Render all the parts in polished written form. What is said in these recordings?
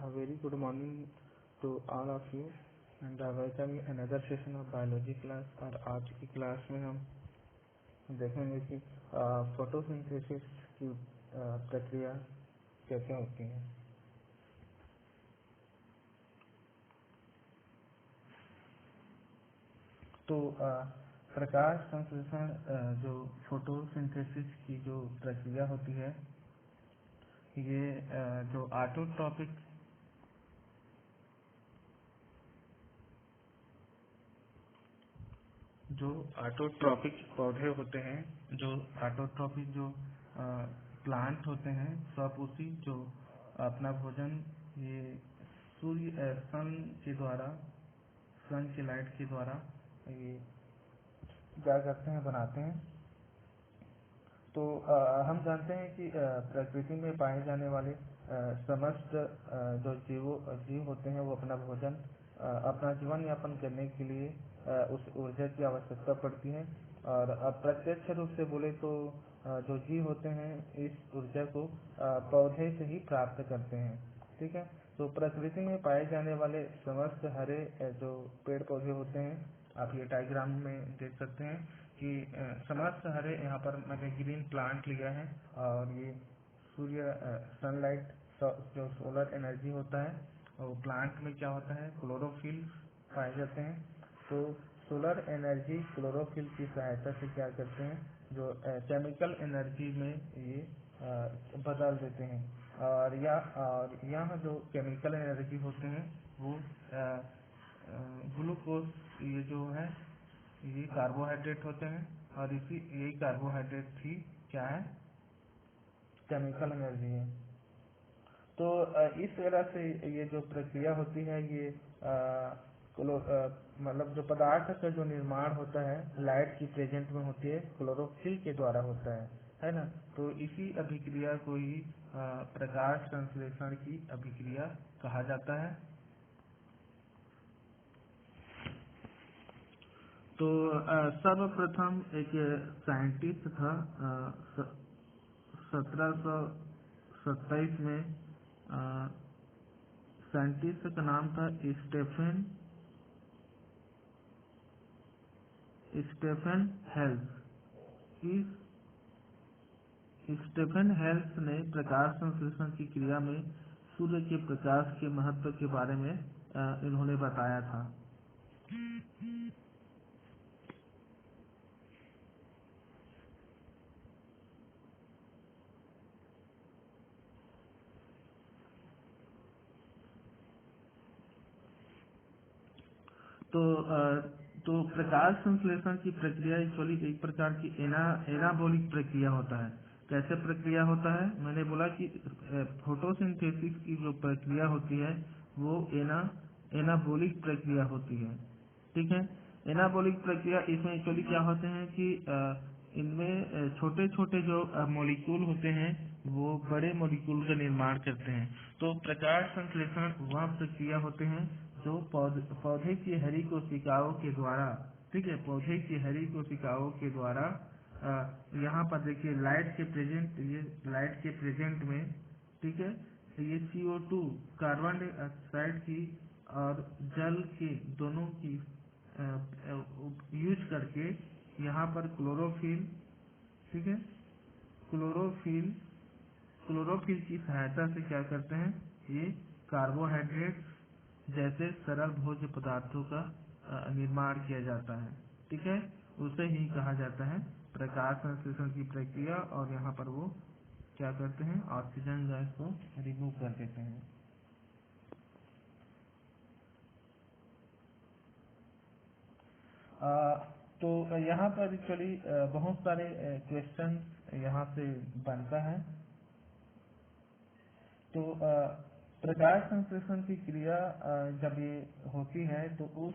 A very good morning to all of you and welcome in another session of biology class। और आज की class में हम देखेंगे कि फोटोसिंथेसिस की प्रक्रिया कैसे होती है। तो प्रकाश संश्लेषण जो फोटोसिंथेसिस की जो प्रक्रिया होती है, ये जो ऑटोट्रॉपिक पौधे होते हैं, जो ऑटोट्रॉपिक जो प्लांट होते हैं, सब उसी जो अपना भोजन ये सन के द्वारा, सन की लाइट के द्वारा ये क्या करते हैं, बनाते हैं। तो हम जानते हैं कि प्रकृति में पाए जाने वाले समस्त जो जीव होते हैं, वो अपना भोजन अपना जीवन यापन करने के लिए उस ऊर्जा की आवश्यकता पड़ती है। और अप्रत्यक्ष रूप से बोले तो जो जीव होते हैं इस ऊर्जा को पौधे से ही प्राप्त करते हैं। ठीक है। तो प्रकृति में पाए जाने वाले समस्त हरे जो पेड़ पौधे होते हैं, आप ये डायग्राम में देख सकते हैं कि समस्त हरे, यहाँ पर मैंने ग्रीन प्लांट लिया है और ये सूर्य सनलाइट जो सोलर एनर्जी होता है, और प्लांट में क्या होता है, क्लोरोफिल पाए जाते हैं। तो सोलर एनर्जी क्लोरोफिल की सहायता से क्या करते हैं, जो केमिकल एनर्जी में ये बदल देते हैं। और यहाँ जो केमिकल एनर्जी होते हैं वो ग्लूकोज, ये जो है ये कार्बोहाइड्रेट होते हैं, और यही कार्बोहाइड्रेट ही क्या है, केमिकल एनर्जी है। तो इस तरह से ये जो प्रक्रिया होती है, ये मतलब जो पदार्थ का जो निर्माण होता है लाइट की प्रेजेंट में होती है, क्लोरोफिल के द्वारा होता है ना। तो इसी अभिक्रिया को ही प्रकाश संश्लेषण की अभिक्रिया कहा जाता है। तो सर्वप्रथम एक साइंटिस्ट था 1727 में, साइंटिस्ट का नाम था स्टेफन हेल्स। स्टेफन हेल्स ने प्रकाश संश्लेषण की क्रिया में सूर्य के प्रकाश के महत्व के बारे में इन्होंने बताया था। तो प्रकाश संश्लेषण की प्रक्रिया एक्चुअली एक प्रकार की एनाबॉलिक प्रक्रिया होता है। कैसे प्रक्रिया होता है, मैंने बोला कि फोटोसिंथेसिस की जो प्रक्रिया होती है वो एनाबॉलिक प्रक्रिया होती है। ठीक है। एनाबॉलिक प्रक्रिया, इसमें एक्चुअली क्या होते हैं कि इनमें छोटे छोटे जो मॉलिक्यूल होते हैं वो बड़े मॉलिक्यूल का निर्माण करते हैं। तो प्रकाश संश्लेषण वह प्रक्रिया होते हैं जो पौधे की हरी कोशिकाओं के द्वारा, ठीक है, पौधे की हरी कोशिकाओं के द्वारा यहाँ पर देखिए लाइट के प्रेजेंट में, ठीक है, ये CO2 कार्बन डाइऑक्साइड की और जल के दोनों की यूज करके यहाँ पर क्लोरोफिल, ठीक है, क्लोरोफिल की सहायता से क्या करते हैं, ये कार्बोहाइड्रेट जैसे सरल भोज्य पदार्थों का निर्माण किया जाता है। ठीक है, उसे ही कहा जाता है प्रकाश संश्लेषण की प्रक्रिया। और यहाँ पर वो क्या करते हैं, ऑक्सीजन गैस को रिमूव कर देते हैं। तो यहाँ पर एक्चुअली बहुत सारे क्वेश्चन यहाँ से बनता है। तो प्रकाश संश्लेषण की क्रिया जब ये होती है तो उस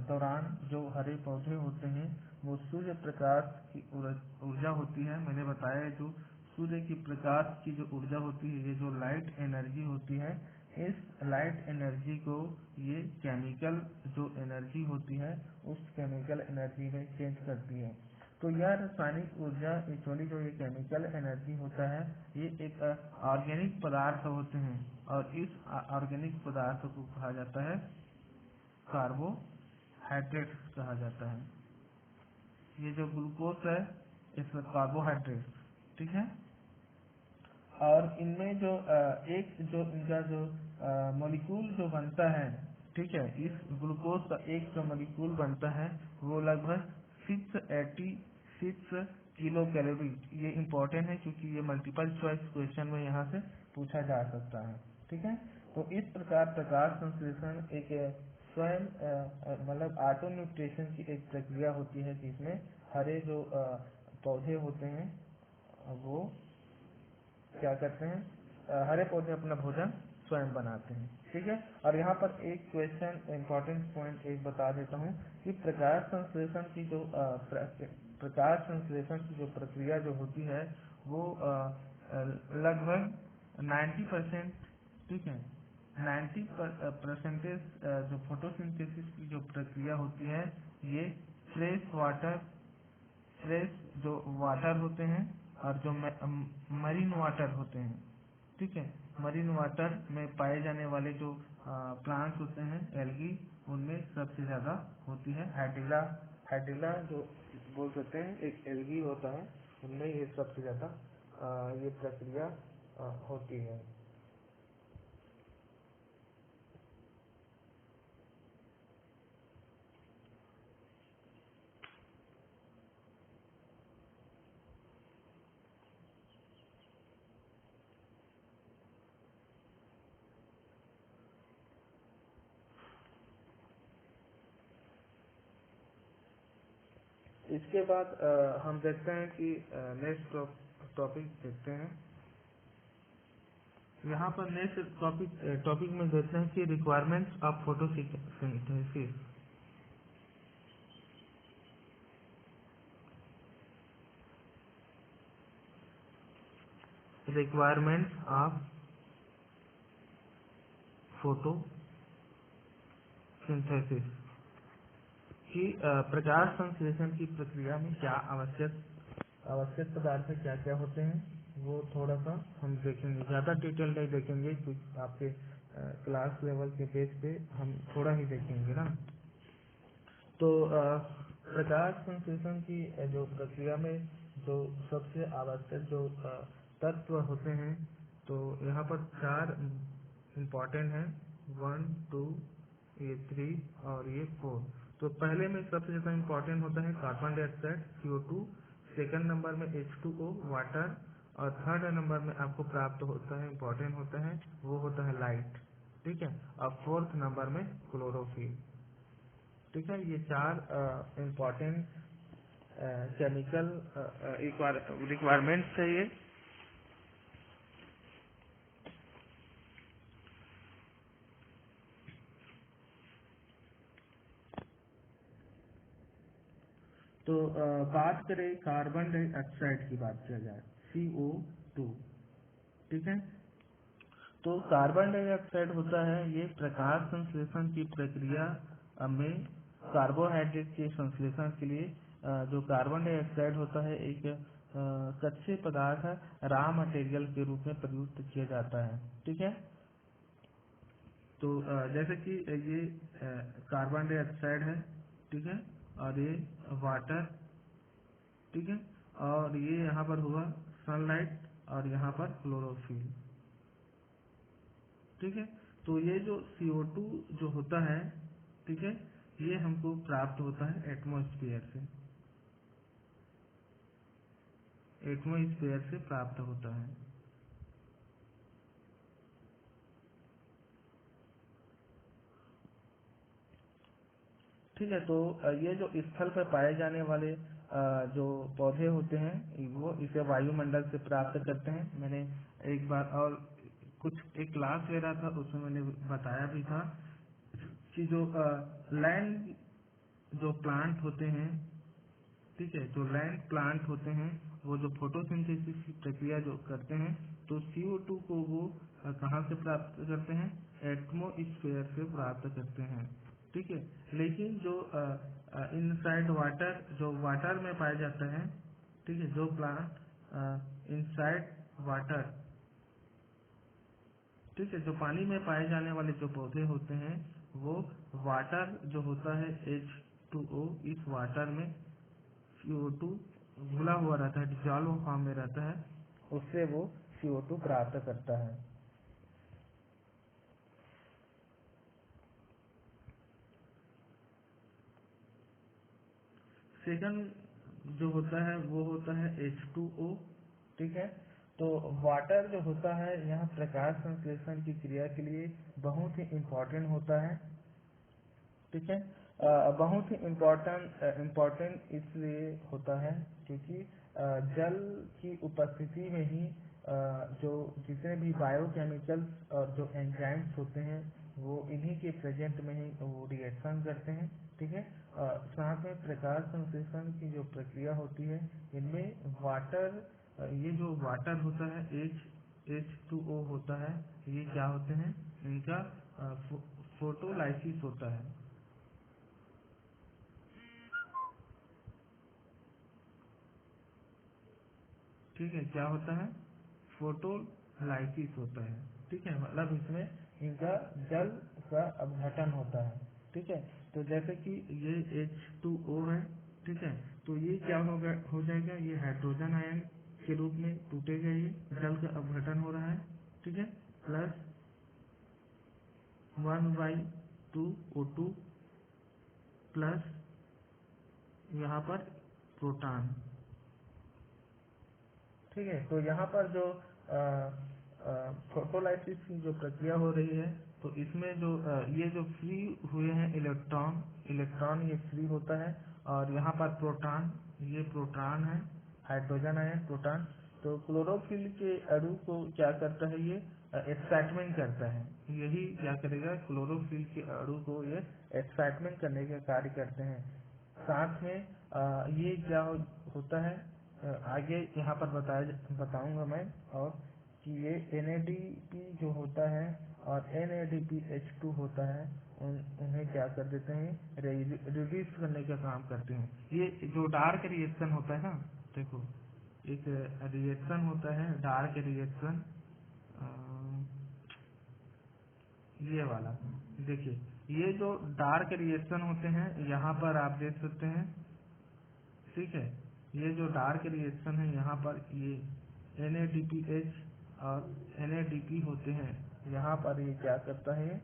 दौरान जो हरे पौधे होते हैं वो सूर्य प्रकाश की ऊर्जा होती है। मैंने बताया जो सूर्य की प्रकाश की जो ऊर्जा होती है, ये जो लाइट एनर्जी होती है, इस लाइट एनर्जी को ये केमिकल जो एनर्जी होती है उस केमिकल एनर्जी में चेंज करती है। तो यह रासायनिक ऊर्जा एक्चुअली जो ये केमिकल एनर्जी होता है, ये एक ऑर्गेनिक पदार्थ होते हैं, और इस ऑर्गेनिक पदार्थ को कहा जाता है कार्बोहाइड्रेट कहा जाता है। ये जो ग्लूकोज है इसमें कार्बोहाइड्रेट, ठीक है। और इनमें जो एक जो इनका जो मॉलिक्यूल जो बनता है, ठीक है, इस ग्लूकोज का एक जो मॉलिक्यूल बनता है वो लगभग 686 किलो कैलोरी। ये इम्पोर्टेंट है क्योंकि ये मल्टीपल चॉइस क्वेश्चन में यहाँ से पूछा जा सकता है, ठीक है। तो इस प्रकार प्रकाश संश्लेषण एक स्वयं मतलब ऑटो न्यूट्रिशन की एक प्रक्रिया होती है जिसमें हरे जो पौधे होते हैं वो क्या करते हैं, हरे पौधे अपना भोजन स्वयं बनाते हैं, ठीक है। और यहाँ पर एक क्वेश्चन इम्पोर्टेंट पॉइंट एक बता देता हूँ कि प्रकाश संश्लेषण की जो प्रकाश संश्लेषण की जो प्रक्रिया जो होती है वो लगभग 90%, ठीक है, 90% जो फोटोसिंथेसिस की जो प्रक्रिया होती है ये फ्रेश जो वाटर होते हैं और जो मरीन वाटर होते हैं, ठीक है, मरीन वाटर में पाए जाने वाले जो प्लांट्स होते हैं एल्गी, उनमें सबसे ज्यादा होती है। हाइड्रिला जो बोल सकते हैं एक एल्गी होता है, उनमें ये सबसे ज्यादा ये प्रक्रिया होती है। इसके बाद हम देखते हैं कि नेक्स्ट टॉपिक देखते हैं। यहाँ पर नेक्स्ट टॉपिक में देखते हैं कि requirements of photosynthesis. Requirements of photosynthesis कि प्रकाश संश्लेषण की प्रक्रिया में क्या आवश्यक पदार्थ क्या क्या होते हैं, वो थोड़ा सा हम देखेंगे। ज़्यादा डिटेल नहीं देखेंगे क्योंकि आपके क्लास लेवल के बेस पे हम थोड़ा ही देखेंगे ना। तो प्रकाश संश्लेषण की जो प्रक्रिया में जो सबसे आवश्यक जो तत्व होते हैं, तो यहाँ पर 4 इम्पोर्टेंट हैं, 1 2 ये 3 और ये 4। तो पहले में सबसे ज्यादा इम्पोर्टेंट होता है carbon dioxide CO2, second number में H2O वाटर, और थर्ड नंबर में आपको प्राप्त होता है इम्पोर्टेंट होता है वो होता है लाइट, ठीक है, और फोर्थ नंबर में क्लोरोफिल, ठीक है। ये 4 इम्पोर्टेंट केमिकल रिक्वायरमेंट्स है ये। तो बात करें कार्बन डाइऑक्साइड की बात किया जाए, CO2, ठीक है। तो कार्बन डाइऑक्साइड होता है ये प्रकाश संश्लेषण की प्रक्रिया में कार्बोहाइड्रेट के संश्लेषण के लिए जो कार्बन डाइऑक्साइड होता है एक कच्चे पदार्थ रॉ मटेरियल के रूप में प्रयुक्त किया जाता है, ठीक है। तो जैसे कि ये कार्बन डाइऑक्साइड है, ठीक है, और ये वाटर, ठीक है, और ये यहाँ पर हुआ सनलाइट और यहाँ पर क्लोरोफिल, ठीक है। तो ये जो CO2 जो होता है, ठीक है, ये हमको प्राप्त होता है एटमॉस्फेयर से प्राप्त होता है। ठीक है। तो ये जो स्थल पर पाए जाने वाले जो पौधे होते हैं वो इसे वायुमंडल से प्राप्त करते हैं। मैंने एक बार और कुछ एक क्लास ले रहा था उसमें मैंने बताया भी था कि जो लैंड जो प्लांट होते हैं, ठीक है, जो लैंड प्लांट होते हैं वो जो फोटोसिंथेसिस की प्रक्रिया जो करते हैं तो CO2 को वो कहाँ से प्राप्त करते हैं, एटमॉस्फेयर से प्राप्त करते हैं, ठीक है। लेकिन जो इनसाइड वाटर जो वाटर में पाया जाता है, ठीक है, जो प्लांट इनसाइड वाटर ठीक है। जो पानी में पाए जाने वाले जो पौधे होते हैं वो वाटर जो होता है H2O, इस वाटर में CO2 घुला हुआ रहता है, डिजॉल्व फॉर्म में रहता है, उससे वो CO2 प्राप्त करता है। सेकंड जो होता है वो होता है H2O। ठीक है। तो वाटर जो होता है यहाँ प्रकाश संश्लेषण की क्रिया के लिए बहुत ही इम्पोर्टेंट होता है। ठीक है। बहुत ही इम्पोर्टेंट इसलिए होता है क्योंकि जल की उपस्थिति में ही जो जितने भी बायोकेमिकल्स और जो एंजाइम्स होते हैं वो इन्हीं के प्रेजेंट में ही वो रिएक्शन करते हैं। ठीक है। साथ में प्रकाश संश्लेषण की जो प्रक्रिया होती है इनमें वाटर, ये जो वाटर होता है H2O होता है, ये क्या होते हैं, इनका फोटोलाइसिस होता है। ठीक है। क्या होता है, फोटोलाइसिस होता है। ठीक है। मतलब इसमें इनका जल का अपघटन होता है। ठीक है। तो जैसे कि ये H2O है। ठीक है। तो ये क्या हो जाएगा, ये हाइड्रोजन आयन के रूप में टूटेगा, ये जल का अपघटन हो रहा है। ठीक है। प्लस 1/2O2 प्लस यहाँ पर प्रोटॉन। ठीक है। तो यहाँ पर जो फोटोलाइसिस की जो प्रक्रिया हो रही है तो इसमें जो ये जो फ्री हुए हैं इलेक्ट्रॉन ये फ्री होता है, और यहाँ पर प्रोटॉन, ये प्रोटॉन है, हाइड्रोजन आयन प्रोटॉन। तो क्लोरोफिल के अणु को क्या करता है, ये एक्साइटमेंट करता है। यही क्या करेगा, क्लोरोफिल के अणु को ये एक्साइटमेंट करने का कार्य करते हैं। साथ में ये क्या होता है, आगे यहाँ पर बताऊंगा मैं, और कि ये NADP जो होता है और NADPH2 होता है, उन्हें क्या कर देते हैं, रिड्यूस करने का काम करते हैं। ये जो डार्क रिएक्शन होता है ना, देखो एक रिएक्शन होता है डार्क रिएक्शन, ये वाला देखिए, ये जो डार्क रिएक्शन होते हैं यहाँ पर आप देख सकते हैं। ठीक है। ये जो डार्क रिएक्शन है यहाँ पर ये NADPH और NADP होते हैं, यहाँ पर ये क्या करता है,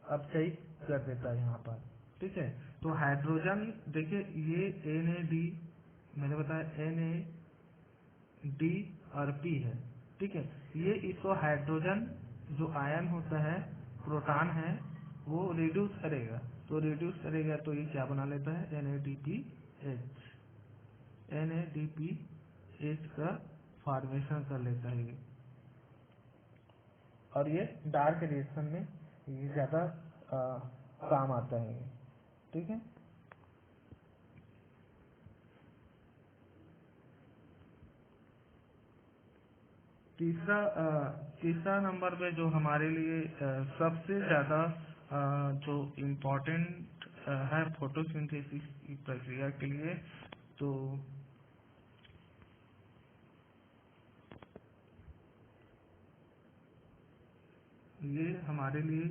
अपचयित कर देता है यहाँ पर। ठीक है। तो हाइड्रोजन देखिए, ये NAD मैंने बताया NAD और P है। ठीक है। ये इसको हाइड्रोजन जो आयन होता है, प्रोटॉन है, वो रिड्यूस करेगा। तो रिड्यूस करेगा तो ये क्या बना लेता है, NADPH का फॉर्मेशन कर लेता है ये, और ये डार्क रिएक्शन में ये ज्यादा काम आता है ये। ठीक है। तीसरा नंबर पे जो हमारे लिए सबसे ज्यादा जो इम्पोर्टेंट है फोटोसिंथेसिस की प्रक्रिया के लिए, तो ये हमारे लिए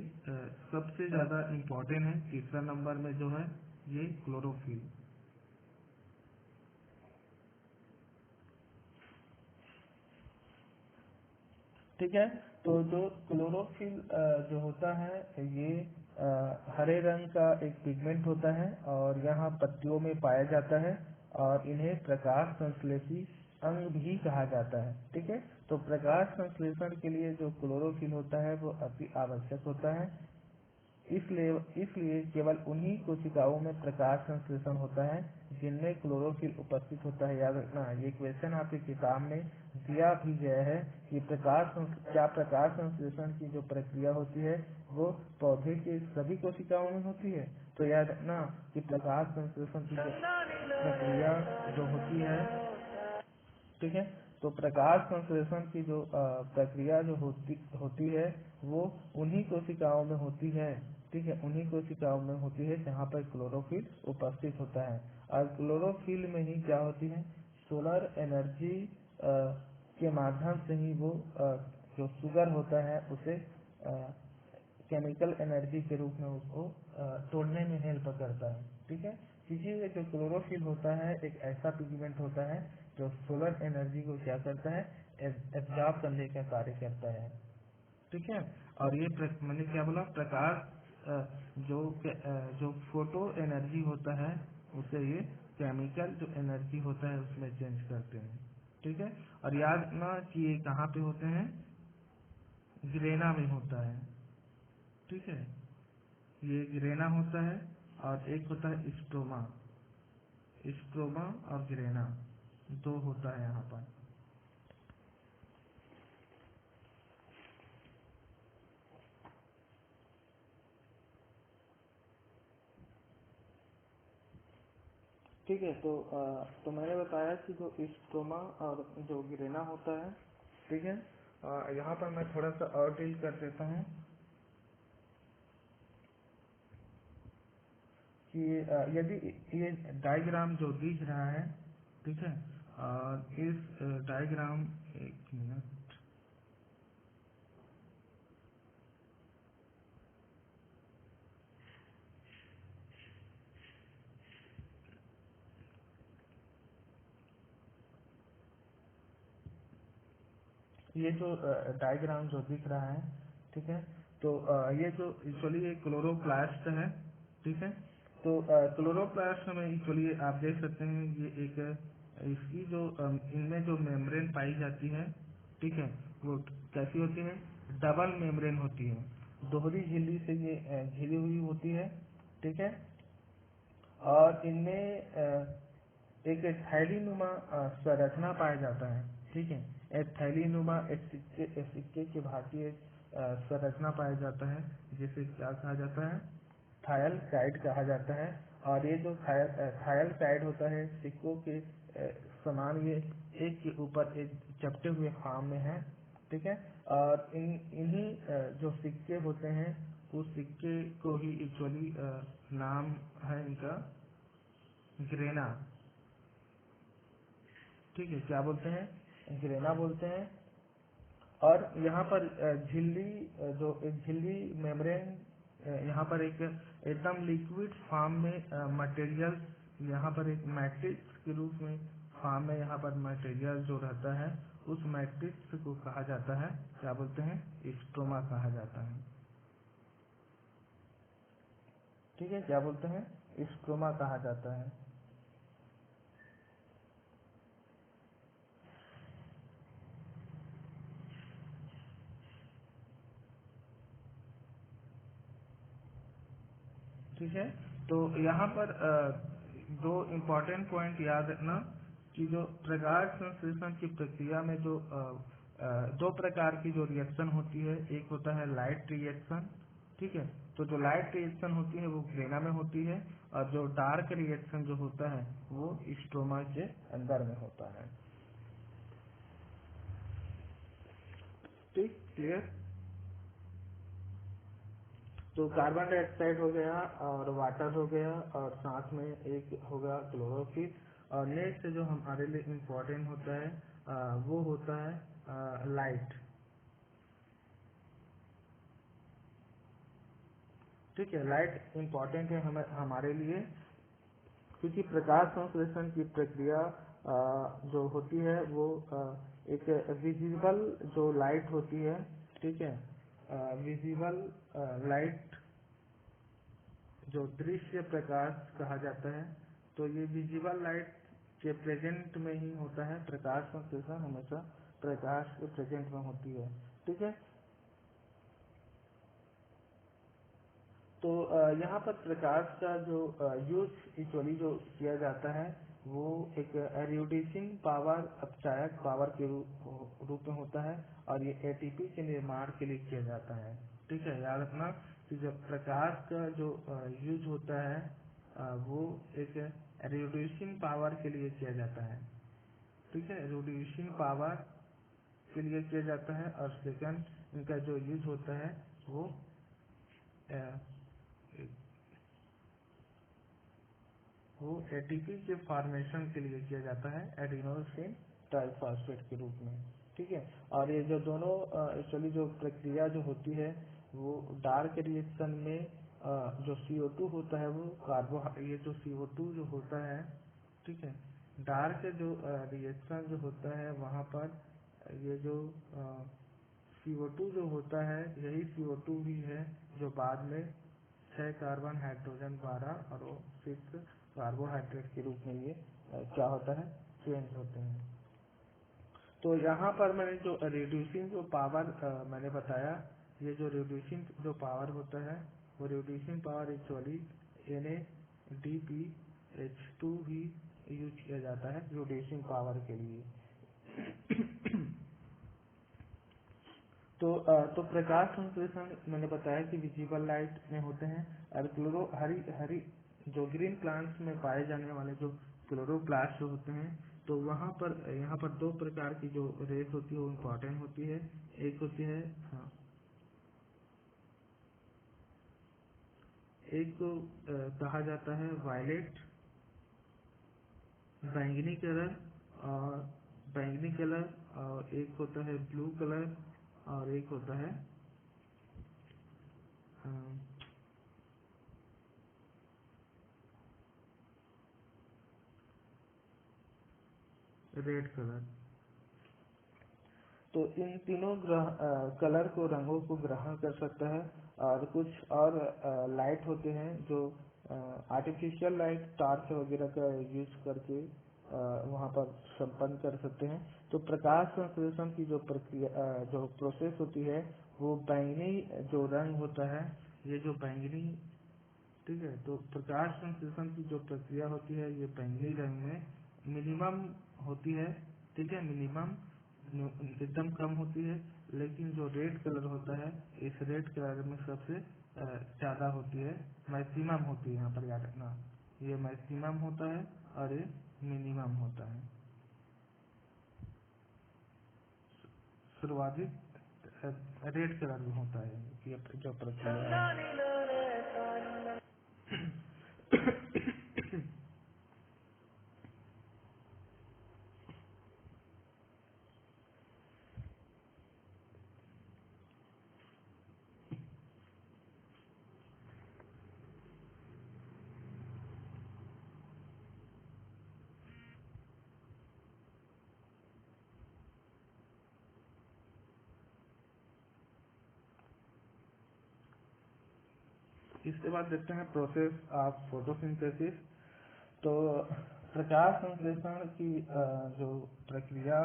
सबसे ज्यादा इम्पोर्टेंट है। तीसरा नंबर में जो है ये क्लोरोफिल। ठीक है। तो जो क्लोरोफिल जो होता है ये हरे रंग का एक पिगमेंट होता है, और यहाँ पत्तियों में पाया जाता है, और इन्हें प्रकाश संश्लेषी अंग भी कहा जाता है। ठीक है। तो प्रकाश संश्लेषण के लिए जो क्लोरोफिल होता है वो अति आवश्यक होता है। इसलिए केवल उन्हीं कोशिकाओं में प्रकाश संश्लेषण होता है जिनमें क्लोरोफिल उपस्थित होता है। याद रखना, ये क्वेश्चन आपकी किताब में दिया भी गया है कि क्या प्रकाश संश्लेषण की जो प्रक्रिया होती है वो पौधे के सभी कोशिकाओं में होती है। तो याद रखना कि प्रकाश संश्लेषण की जो प्रक्रिया जो होती है, ठीक है, तो प्रकाश संश्लेषण की जो प्रक्रिया जो होती है वो उन्हीं कोशिकाओं में होती है। ठीक है। उन्हीं कोशिकाओं में होती है जहाँ पर क्लोरोफिल उपस्थित होता है, और क्लोरोफिल में ही क्या होती है, सोलर एनर्जी के माध्यम से ही वो जो शुगर होता है उसे केमिकल एनर्जी के रूप में उसको तोड़ने में हेल्प करता है। ठीक है, इसीलिए जो क्लोरोफिल होता है एक ऐसा पिगमेंट होता है जो सोलर एनर्जी को क्या करता है, एब्जॉर्ब करने का कार्य करता है। ठीक है, और ये मैंने क्या बोला, प्रकाश जो फोटो एनर्जी होता है उसे ये केमिकल जो एनर्जी होता है उसमें चेंज करते हैं। ठीक है, और याद रखना कि ये कहाँ पे होते हैं, ग्रेना में होता है। ठीक है, ये ग्रेना होता है और एक होता है स्ट्रोमा। स्ट्रोमा और ग्रेना दो होता है यहाँ पर। ठीक है, तो मैंने बताया कि जो स्ट्रोमा और जो ग्रेना होता है, ठीक है, यहाँ पर मैं थोड़ा सा और डील कर देता हूँ कि यदि ये डायग्राम जो दिख रहा है, ठीक है, और इस डायग्राम, एक मिनट, ये जो डायग्राम जो दिख रहा है, ठीक है, तो ये जो एक्चुअली ये क्लोरोप्लास्ट है। ठीक है, तो क्लोरोप्लास्ट में एक्चुअली आप देख सकते हैं ये एक इसकी जो इनमें जो मेम्ब्रेन पाई जाती है, ठीक है, वो कैसी होती है, डबल मेम्ब्रेन होती है, दोहरी झिल्ली से ये घिरी हुई होती है। ठीक है, और इनमें एक थैलीनुमा संरचना पाया जाता है। ठीक है, एक थैलीनुमा एक सिक्के के भांति एक संरचना पाया जाता है जिसे क्या कहा जाता है, थायल साइड कहा जाता है। और ये जो थायल साइड होता है सिक्कों के समान, ये एक के ऊपर एक चपटे हुए फॉर्म में है। ठीक है, और इन्हीं जो सिक्के होते हैं उस सिक्के को ही एक्चुअली नाम है इनका ग्रेना। ठीक है, क्या बोलते हैं, ग्रेना बोलते हैं। और यहाँ पर झिल्ली जो एक झिल्ली मेम्ब्रेन, यहाँ पर एक एकदम लिक्विड फॉर्म में मटेरियल, यहाँ पर एक मैट्रिक्स के रूप में फॉर्म में यहाँ पर मटेरियल जो रहता है उस मैट्रिक्स को कहा जाता है, क्या बोलते हैं, स्ट्रोमा कहा जाता है। ठीक है, क्या बोलते हैं, स्ट्रोमा कहा जाता है। ठीक है, तो यहाँ पर दो इम्पोर्टेंट पॉइंट याद रखना कि जो प्रकाश संश्लेषण की प्रक्रिया में जो दो प्रकार की जो रिएक्शन होती है, एक होता है लाइट रिएक्शन। ठीक है, तो जो लाइट रिएक्शन होती है वो ग्रेना में होती है, और जो डार्क रिएक्शन जो होता है वो स्ट्रोमा के अंदर में होता है। ठीक, क्लियर। तो कार्बन डाइऑक्साइड हो गया और वाटर हो गया और साथ में एक होगा क्लोरोफिल। और नेक्स्ट जो हमारे लिए इम्पोर्टेंट होता है वो होता है लाइट। ठीक है, लाइट इम्पोर्टेंट है हमारे लिए, क्योंकि प्रकाश संश्लेषण की प्रक्रिया जो होती है वो एक विजिबल जो लाइट होती है। ठीक है, विजिबल लाइट जो दृश्य प्रकाश कहा जाता है, तो ये विजिबल लाइट के प्रेजेंट में ही होता है। प्रकाश संश्लेषण हमेशा प्रकाश के प्रेजेंट में होती है। ठीक है, तो यहाँ पर प्रकाश का जो यूज एक्चुअली जो किया जाता है वो एक रिड्यूसिंग पावर, अपचायक पावर के रूप में होता है, और ये एटीपी के निर्माण के लिए किया जाता है। ठीक है, याद रखना कि जब प्रकाश का जो यूज होता है वो एक रिड्यूसिंग पावर के लिए किया जाता है। ठीक है, रिड्यूसिंग पावर के लिए किया जाता है। और सेकंड इनका जो यूज होता है वो एटीपी के फॉर्मेशन के लिए किया जाता है, एडिनोसिन ट्राइफॉस्फेट के रूप में। ठीक है। और ये जो दोनों एक्चुअली जो प्रक्रिया जो होती है वो डार्क रिएक्शन में जो CO2 होता है वो कार्बो, ये जो CO2 जो होता है, ठीक है, डार्क जो रिएक्शन जो होता है वहाँ पर ये जो CO2 जो होता है यही CO2 ही है जो बाद में 6 कार्बन हाइड्रोजन 12 और वो 6 कार्बोहाइड्रेट के रूप में ये क्या होता है, चेंज होते हैं। तो यहाँ पर मैंने जो रिड्यूसिंग जो पावर मैंने बताया, ये जो रिड्यूसिंग जो पावर होता है वो रिड्यूसिंग पावर एक्चुअली NADPH2 ही यूज किया जाता है रिड्यूसिंग पावर के लिए। तो प्रकाश संश्लेषण मैंने बताया कि विजिबल लाइट में होते हैं, और क्लोरो हरी हरी जो ग्रीन प्लांट्स में पाए जाने वाले जो क्लोरोप्लास्ट जो होते हैं, तो वहाँ पर यहाँ पर दो प्रकार की जो रेस होती है वो इम्पोर्टेंट होती है। एक होती है, हाँ, एक को कहा जाता है वायलेट, बैंगनी कलर, और बैंगनी कलर, और एक होता है ब्लू कलर, और एक होता है रेड कलर। तो इन तीनों कलर को, रंगों को ग्रहण कर सकता है। और कुछ और लाइट होते हैं जो आर्टिफिशियल लाइट, टॉर्च वगैरह का यूज करके वहाँ पर संपन्न कर सकते हैं। तो प्रकाश संश्लेषण की जो प्रक्रिया जो प्रोसेस होती है वो बैंगनी जो रंग होता है, ये जो बैंगनी, ठीक है, तो प्रकाश संश्लेषण की जो प्रक्रिया होती है ये बैंगनी रंग में मिनिमम होती है, ठीक है, मिनिमम एकदम कम होती है। लेकिन जो रेड कलर होता है, इस रेड कलर में सबसे ज्यादा होती है, मैक्सिमम होती है। यहाँ पर याद रखना, ये मैक्सिमम होता है और ये मिनिमम होता है। सर्वाधिक रेड कलर में होता है ये जो प्रक्रिया है। इसके बाद देखते हैं प्रोसेस ऑफ फोटोसिंथेसिस। तो प्रकाश संश्लेषण की जो प्रक्रिया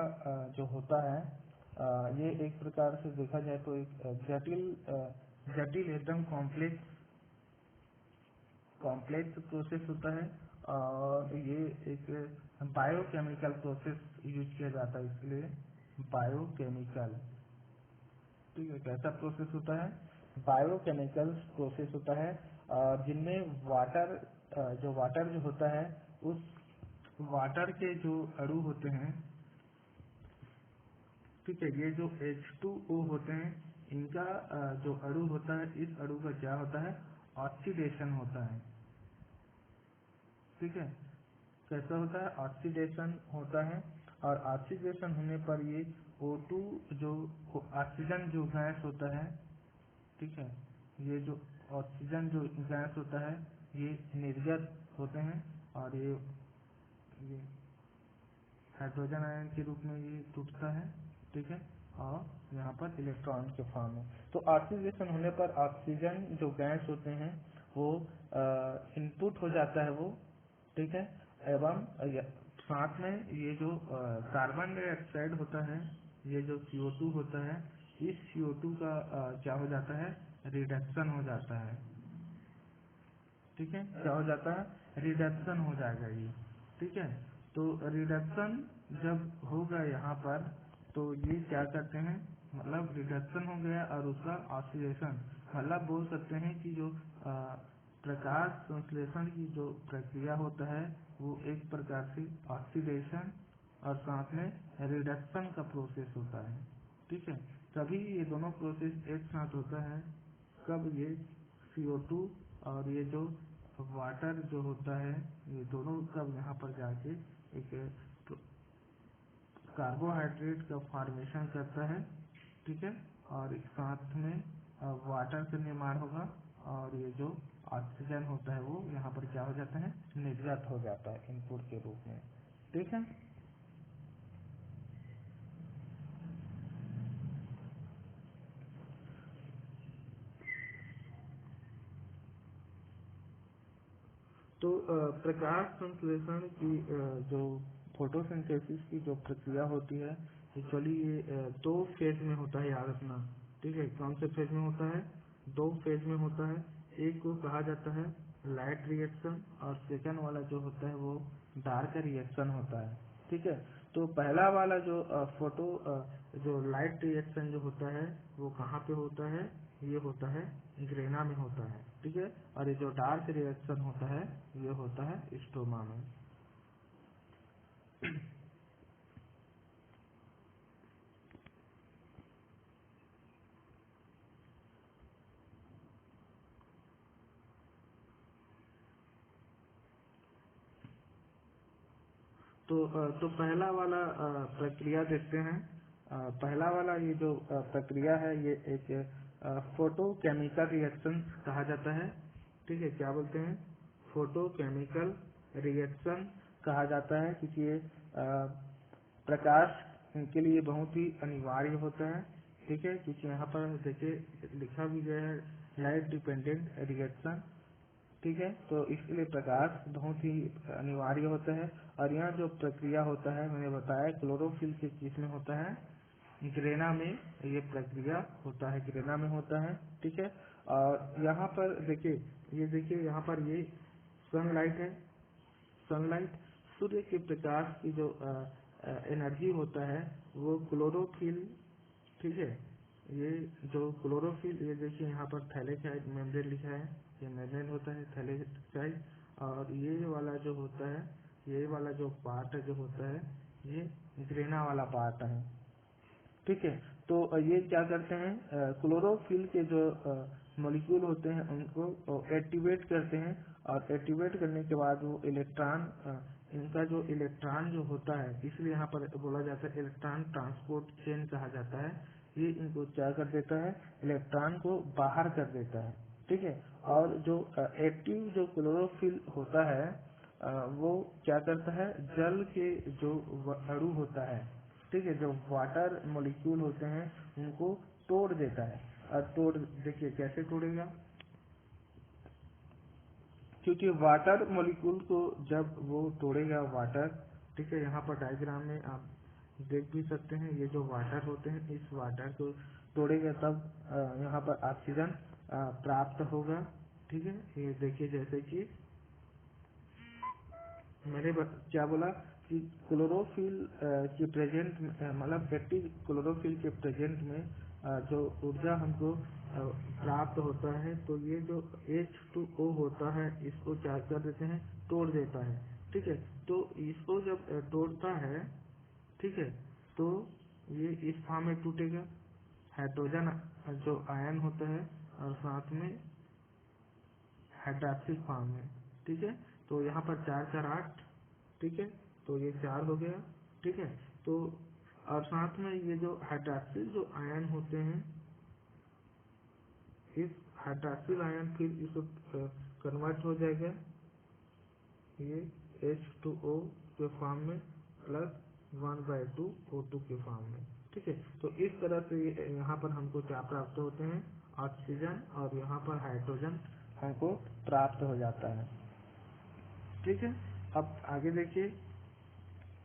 जो होता है, ये एक प्रकार से देखा जाए तो एक जटिल एकदम कॉम्प्लेक्स प्रोसेस होता है। और ये एक बायोकेमिकल प्रोसेस यूज किया जाता है, इसलिए बायोकेमिकल, ठीक है, कैसा प्रोसेस होता है, बायोकेमिकल प्रोसेस होता है। जिनमें वाटर जो वाटर जो होता है, उस वाटर के जो अणु होते हैं, ठीक है, ये जो H2O होते हैं, इनका जो अणु होता है, इस अणु का क्या होता है, ऑक्सीडेशन होता है, ठीक है। कैसा होता है, ऑक्सीडेशन होता है। और ऑक्सीडेशन होने पर ये O2 जो ऑक्सीजन जो गैस होता है, ठीक है, ये जो ऑक्सीजन जो गैस होता है ये निर्गत होते हैं, और ये हाइड्रोजन आयन के रूप में ये टूटता है, ठीक है, और यहाँ पर इलेक्ट्रॉन के फॉर्म में। तो ऑक्सीडेशन होने पर ऑक्सीजन जो गैस होते हैं वो इनपुट हो जाता है वो, ठीक है, एवं साथ में ये जो कार्बन डाइऑक्साइड होता है, ये जो CO2 होता है, इस CO2 का क्या हो जाता है, रिडक्शन हो जाता है, ठीक है, क्या हो जाता है, रिडक्शन हो जाएगा ये, ठीक है। तो रिडक्शन जब होगा यहाँ पर, तो ये क्या करते हैं, मतलब रिडक्शन हो गया और उसका ऑक्सीडेशन, मतलब बोल सकते हैं कि जो प्रकाश संश्लेषण की जो प्रक्रिया होता है वो एक प्रकार से ऑक्सीडेशन और साथ में रिडक्शन का प्रोसेस होता है, ठीक है। तभी ये दोनों प्रोसेस एक साथ होता है, कब ये CO2 और ये जो वाटर जो होता है, ये दोनों कब यहाँ पर जाके एक कार्बोहाइड्रेट का फॉर्मेशन करता है, ठीक है, और साथ में वाटर का निर्माण होगा, और ये जो ऑक्सीजन होता है वो यहाँ पर क्या हो जाता है, निर्गत हो जाता है इनपुट के रूप में, ठीक है। तो प्रकाश संश्लेषण की जो फोटोसिंथेसिस की जो प्रक्रिया होती है, एक्चुअली ये दो फेज में होता है, याद रखना, ठीक है। कौन से फेज में होता है, दो फेज में होता है। एक को कहा जाता है लाइट रिएक्शन, और सेकंड वाला जो होता है वो डार्क रिएक्शन होता है, ठीक है। तो पहला वाला जो जो लाइट रिएक्शन जो होता है वो कहाँ पे होता है, ये होता है ग्रेना में होता है, ठीक है। और ये जो डार्क रिएक्शन होता है ये होता है स्टोमा में। तो पहला वाला प्रक्रिया देखते हैं। पहला वाला ये जो प्रक्रिया है ये एक फोटोकेमिकल रिएक्शन कहा जाता है, ठीक है। क्या बोलते हैं, फोटोकेमिकल रिएक्शन कहा जाता है, क्योंकि ये प्रकाश के लिए बहुत ही अनिवार्य होता है, ठीक है। क्योंकि यहाँ पर देखिए लिखा भी गया है लाइट डिपेंडेंट रिएक्शन, ठीक है। तो इसके लिए प्रकाश बहुत ही अनिवार्य होता है। और यहाँ जो प्रक्रिया होता है मैंने बताया क्लोरोफिल के किस में होता है, ग्रेना में ये प्रक्रिया होता है, ग्रेना में होता है, ठीक है। और यहाँ पर देखिए, ये देखिए यहाँ पर ये सनलाइट है, सनलाइट सूर्य के प्रकाश की जो एनर्जी होता है वो क्लोरोफिल, ठीक है। ये जो क्लोरोफिल, ये देखिए यहाँ पर थैलेसाइड मेम्ब्रेन लिखा है, ये मेम्ब्रेन होता है थैलेसाइड। और ये वाला जो होता है, ये वाला जो पार्ट जो होता है ये ग्रेना वाला पार्ट है, ठीक है। तो ये क्या करते हैं, क्लोरोफिल के जो मॉलिक्यूल होते हैं उनको एक्टिवेट करते हैं, और एक्टिवेट करने के बाद वो इलेक्ट्रॉन, इनका जो इलेक्ट्रॉन जो होता है, इसलिए यहाँ पर बोला जाता है इलेक्ट्रॉन ट्रांसपोर्ट चेन कहा जाता है। ये इनको क्या कर देता है, इलेक्ट्रॉन को बाहर कर देता है, ठीक है। और जो एक्टिव जो क्लोरोफिल होता है वो क्या करता है, जल के जो अणु होता है, ठीक है, जो वाटर मॉलिक्यूल होते हैं उनको तोड़ देता है। और तोड़, देखिए कैसे तोड़ेगा, क्योंकि वाटर मॉलिक्यूल को जब वो तोड़ेगा वाटर, ठीक है, यहाँ पर डायग्राम में आप देख भी सकते हैं, ये जो वाटर होते हैं इस वाटर को तोड़ेगा तब यहाँ पर ऑक्सीजन प्राप्त होगा, ठीक है। ये देखिए जैसे कि मैंने क्या बोला कि क्लोरोफिल के प्रेजेंट, मतलब एक्टिव क्लोरोफिल के प्रेजेंट में जो ऊर्जा हमको प्राप्त होता है, तो ये जो H2O होता है इसको क्या कर देते हैं, तोड़ देता है, ठीक है। तो इसको जब तोड़ता है, ठीक है, तो ये इस फॉर्म में टूटेगा, हाइड्रोजन जो आयन होता है और साथ में हाइड्रॉक्सिल फॉर्म में, ठीक है। तो यहाँ पर 4 4 8, ठीक है, तो ये 4 हो गया, ठीक है। तो और साथ में ये जो हाइड्रॉक्सिल जो आयन होते हैं, इस हाइड्रॉक्सिल आयन फिर इसको कन्वर्ट हो जाएगा ये H2O के फॉर्म में प्लस 1/2 O2 के फॉर्म में, ठीक है। तो इस तरह से यहाँ पर हमको क्या प्राप्त होते हैं, ऑक्सीजन, और यहाँ पर हाइड्रोजन हमको प्राप्त हो जाता है, ठीक है। अब आगे देखिए,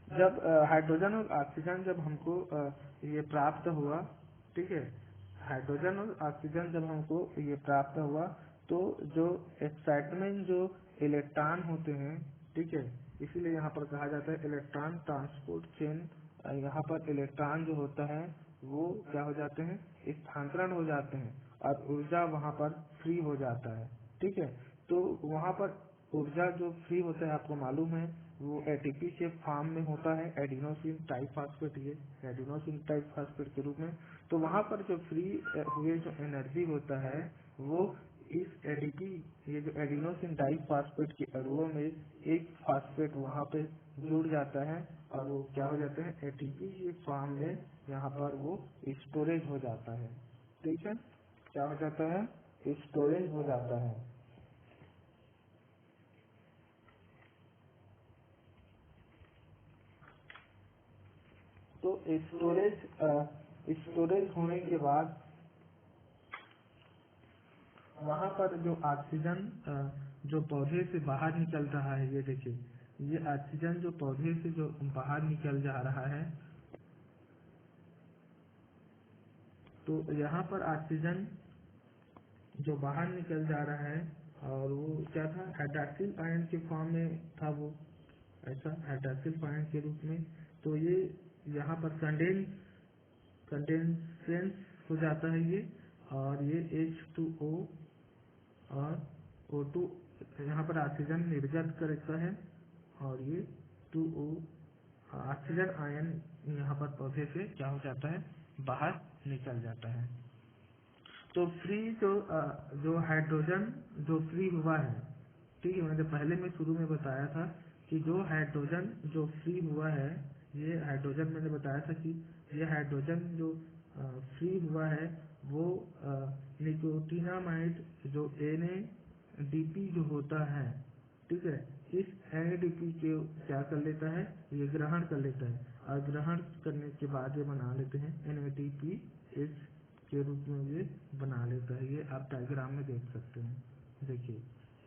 जब हाइड्रोजन और ऑक्सीजन जब हमको ये प्राप्त हुआ, ठीक है, हाइड्रोजन और ऑक्सीजन जब हमको ये प्राप्त हुआ, तो जो एक्साइटमेंट जो इलेक्ट्रॉन होते हैं, ठीक है, इसीलिए यहाँ पर कहा जाता है इलेक्ट्रॉन ट्रांसपोर्ट चेन। यहाँ पर इलेक्ट्रॉन जो होता है वो क्या हो जाते हैं, स्थानांतरण हो जाते हैं, और ऊर्जा वहाँ पर फ्री हो जाता है, ठीक है। तो वहाँ पर ऊर्जा जो फ्री होता है आपको मालूम है वो एटीपी के फॉर्म में होता है, एडिनोसिन ट्राइफॉस्फेट, ये एडिनोसिन ट्राइफॉस्फेट के रूप में। तो वहाँ पर जो फ्री हुए जो एनर्जी होता है वो इस एटीपी, ये जो एडिनोसिन डाइफॉस्फेट के अणुओं में एक फॉस्फेट वहाँ पे जुड़ जाता है और वो क्या हो जाता है, एटीपी के फॉर्म में यहाँ पर वो स्टोरेज हो जाता है। ठीक है, क्या हो जाता है, स्टोरेज हो जाता है। तो स्टोरेज होने के बाद वहाँ पर जो ऑक्सीजन जो पौधे से बाहर निकल रहा है, ये देखिए, ये ऑक्सीजन जो पौधे से जो बाहर निकल जा रहा है, तो यहाँ पर ऑक्सीजन जो बाहर निकल जा रहा है और वो क्या था, हाइड्रॉक्सिल आयन के फॉर्म में था, वो ऐसा हाइड्रॉक्सिल आयन के रूप में। तो ये यहाँ पर कंडेंसेंस हो जाता है ये, और ये H2O और O2 यहाँ पर ऑक्सीजन निर्गत करता है, और ये 2O ऑक्सीजन आयन यहाँ पर पौधे से क्या हो जाता है, बाहर निकल जाता है। तो फ्री जो हाइड्रोजन जो फ्री हुआ है, ठीक है, मैंने पहले में शुरू में बताया था कि जो हाइड्रोजन जो फ्री हुआ है, ये हाइड्रोजन मैंने बताया था कि ये हाइड्रोजन जो फ्री हुआ है वो निकोटिनामाइड जो NADP जो होता है, ठीक है, इस NADP के क्या कर लेता है, ये ग्रहण कर लेता है, और ग्रहण करने के बाद ये बना लेते हैं NADPH के रूप में ये बना लेता है। ये आप डायग्राम में देख सकते हैं, देखिए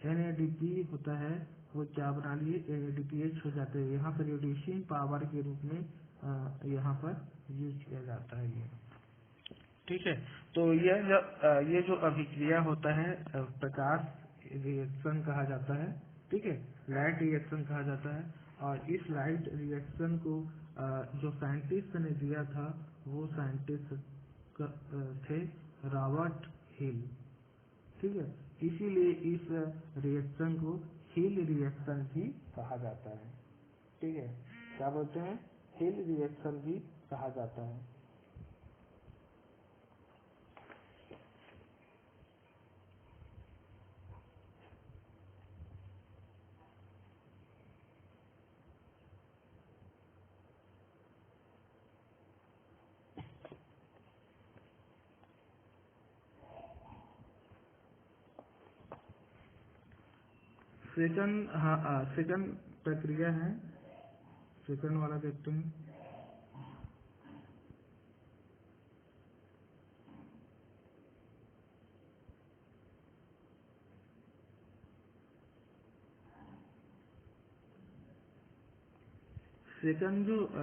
NADP होता है, वो क्या बना लिए, NADPH हो जाते हैं। यहाँ पर रिड्यूसिंग पावर के रूप में यहाँ पर यूज किया जाता है ये। ठीक है, तो ये जो अभिक्रिया होता है प्रकाश रिएक्शन कहा जाता है, ठीक है, लाइट रिएक्शन कहा जाता है। और इस लाइट रिएक्शन को जो साइंटिस्ट ने दिया था वो साइंटिस्ट थे रॉबर्ट हिल, ठीक है, इसीलिए इस रिएक्शन को हिल रिएक्शन भी कहा जाता है। ठीक है, क्या बोलते हैं, हिल रिएक्शन भी कहा जाता है। सेकंड प्रक्रिया है, सेकंड वाला देखते हैं।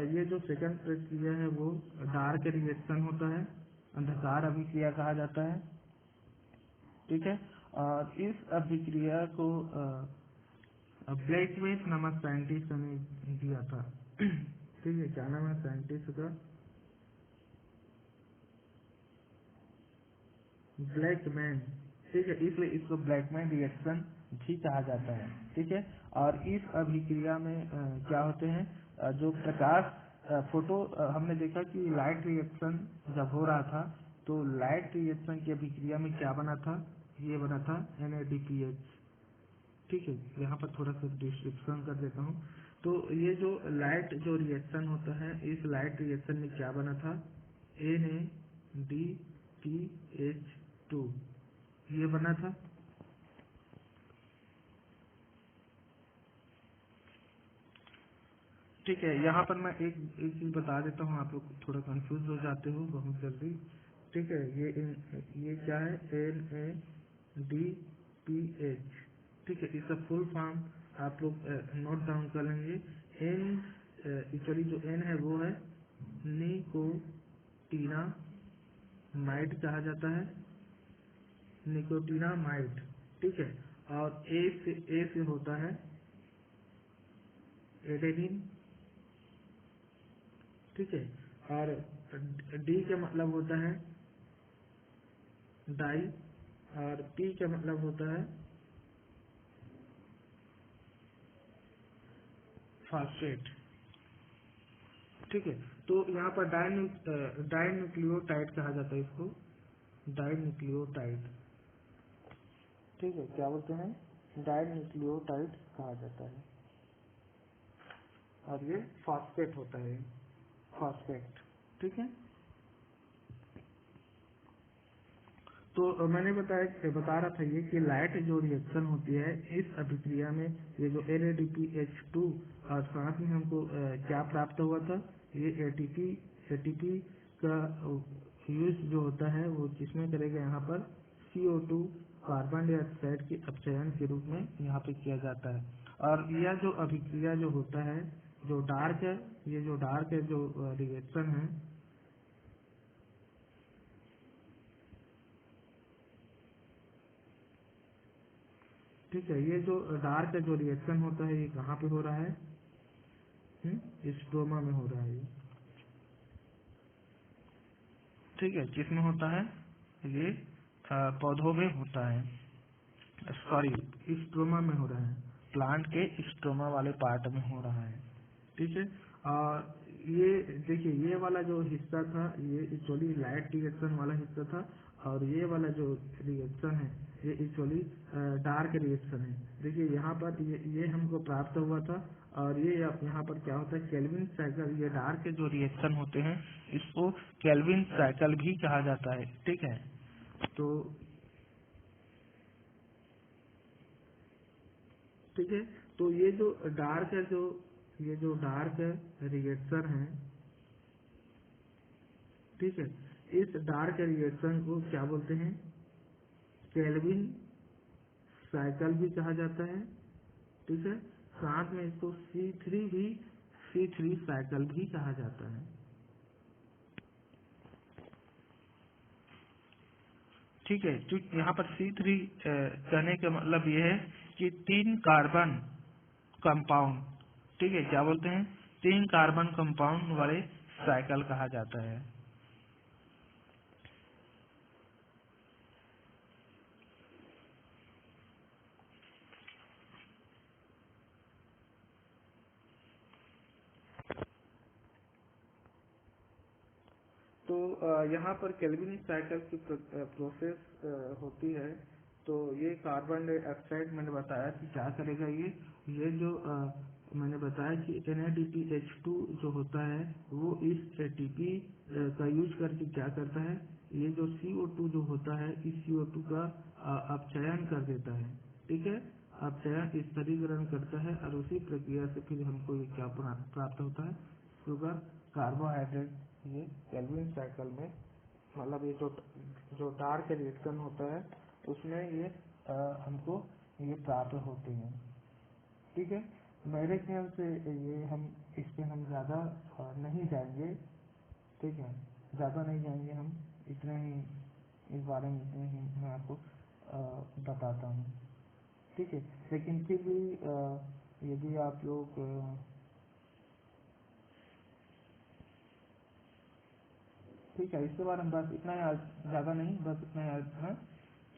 ये जो सेकंड प्रक्रिया है वो डार्क रिएक्शन होता है, अंधकार अभिक्रिया कहा जाता है। ठीक है, और इस अभिक्रिया को ब्लैकमेन नामक साइंटिस्ट ने दिया था। ठीक है, क्या नाम है साइंटिस्ट का, ब्लैकमैन। ठीक है, इसलिए इसको ब्लैकमैन रिएक्शन भी कहा जाता है। ठीक है, और इस अभिक्रिया में क्या होते हैं, जो प्रकाश फोटो हमने देखा कि लाइट रिएक्शन जब हो रहा था तो लाइट रिएक्शन की अभिक्रिया में क्या बना था, ये बना था NADPH। ठीक है, यहाँ पर थोड़ा सा डिस्क्रिप्शन कर देता हूँ। तो ये जो लाइट जो रिएक्शन होता है, इस लाइट रिएक्शन में क्या बना था, NADPH2 ये बना था। ठीक है, यहाँ पर मैं एक चीज बता देता हूँ, आप लोग थोड़ा कंफ्यूज हो जाते हो बहुत जल्दी। ठीक है, ये क्या है, NADPH। ठीक है, इसका फुल फॉर्म आप लोग नोट डाउन कर लेंगे। एक्चुअली जो N है वो है निकोटीनामाइड कहा जाता है, निकोटीनामाइड। ठीक है, और A से होता है एडेनिन। ठीक है, और D का मतलब होता है डाई, और P का मतलब होता है फॉस्फेट। ठीक है, तो यहाँ पर डाइन्यूक्लियोटाइड कहा जाता है इसको, डाइन्यूक्लियोटाइड। ठीक है, क्या बोलते हैं, डाइन्यूक्लियोटाइड कहा जाता है। और ये फॉस्फेट होता है, फॉस्फेट। ठीक है, तो मैंने बता रहा था ये कि लाइट जो रिएक्शन होती है इस अभिक्रिया में, ये जो NADPH2 और साथ में हमको क्या प्राप्त हुआ था, ये एटीपी का यूज जो होता है वो किसमें करेगा, यहाँ पर CO2 कार्बन डाइऑक्साइड के अपचयन के रूप में यहाँ पे किया जाता है। और यह जो अभिक्रिया जो होता है, जो डार्क है, ये जो डार्क है जो रिएक्शन है, ठीक है, ये जो डार्क जो रिएक्शन होता है ये कहाँ पे हो रहा है, स्ट्रोमा में हो रहा है ये। ठीक है, किसमें होता है, ये पौधों में होता है, सॉरी स्ट्रोमा में हो रहा है, प्लांट के स्ट्रोमा वाले पार्ट में हो रहा है। ठीक है, और ये देखिए ये वाला जो हिस्सा था ये एक्चुअली लाइट रिएक्शन वाला हिस्सा था, और ये वाला जो रिएक्शन है ये एक्चुअली डार्क रिएक्शन है। देखिए यहाँ पर ये हमको प्राप्त हुआ था, और ये यहाँ पर क्या होता है, केल्विन साइकिल, ये डार्क जो रिएक्शन होते हैं इसको केल्विन साइकिल भी कहा जाता है। ठीक है, तो ठीक है, तो ये जो डार्क है, ये जो डार्क रिएक्शन है, ठीक है, इस डार्क रिएक्शन को क्या बोलते हैं, केल्विन साइकिल भी कहा जाता है। ठीक है, साथ में इसको C3 साइकिल भी कहा जाता है। ठीक है, तो यहाँ पर C3 कहने का मतलब ये है कि 3 कार्बन कंपाउंड, ठीक है, क्या बोलते हैं, 3 कार्बन कंपाउंड वाले साइकिल कहा जाता है। तो यहाँ पर केल्विन साइकिल की प्रोसेस होती है। तो ये कार्बन डाइऑक्साइड मैंने बताया कि क्या करेगा, ये जो मैंने बताया कि NADPH2 जो होता है वो इस ATP का यूज करके क्या करता है, ये जो CO2 जो होता है इस CO2 का अपचयन कर देता है। ठीक है, अपचयन स्थिरीकरण करता है, और उसी प्रक्रिया से फिर हमको ये क्या प्राप्त होता है, शुगर, कार्बोहाइड्रेट। ये केल्विन साइकिल में, मतलब ये जो डार्क रिएक्शन होता है उसमें ये हमको ये प्राप्त होते हैं। ठीक है, मेरे ख्याल से ये हम इस पे हम ज़्यादा नहीं जाएंगे। ठीक है, ज़्यादा नहीं जाएंगे हम, इतने ही इस बारे में, इतने ही मैं आपको बताता हूँ। ठीक है, लेकिन फिर भी यदि आप लोग ठीक है, इसके बारे में बस इतना ही, ज़्यादा नहीं, बस इतना ही है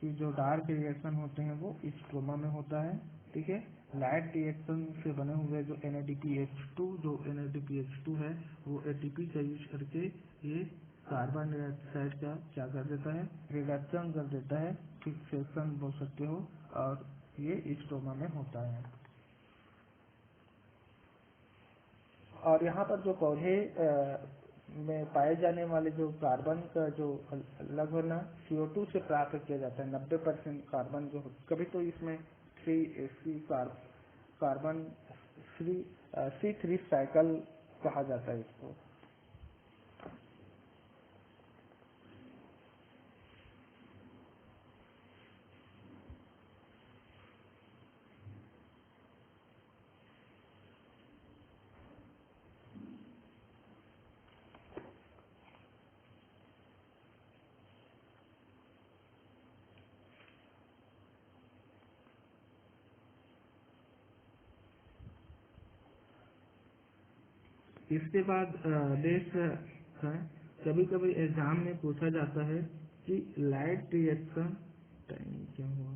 कि जो डार्क रिएक्शन होते हैं वो स्ट्रोमा में होता है। ठीक है, लाइट रिएक्शन से बने हुए जो NADPH2 है वो ATP का यूज करके ये कार्बन डाइऑक्साइड का क्या कर देता है, रिडक्शन कर देता है, फिक्सेशन बोल सकते हो, और ये स्ट्रोमा में होता है। और यहाँ पर जो पौधे में पाए जाने वाले जो कार्बन का जो लगभग ना CO2 से प्राप्त किया जाता है, 90% कार्बन जो कभी तो इसमें कार्बन C3 साइकिल कहा जाता है इसको। इसके बाद नेक्स्ट है, कभी कभी एग्जाम में पूछा जाता है कि लाइट रिएक्शन, टाइम क्या हुआ,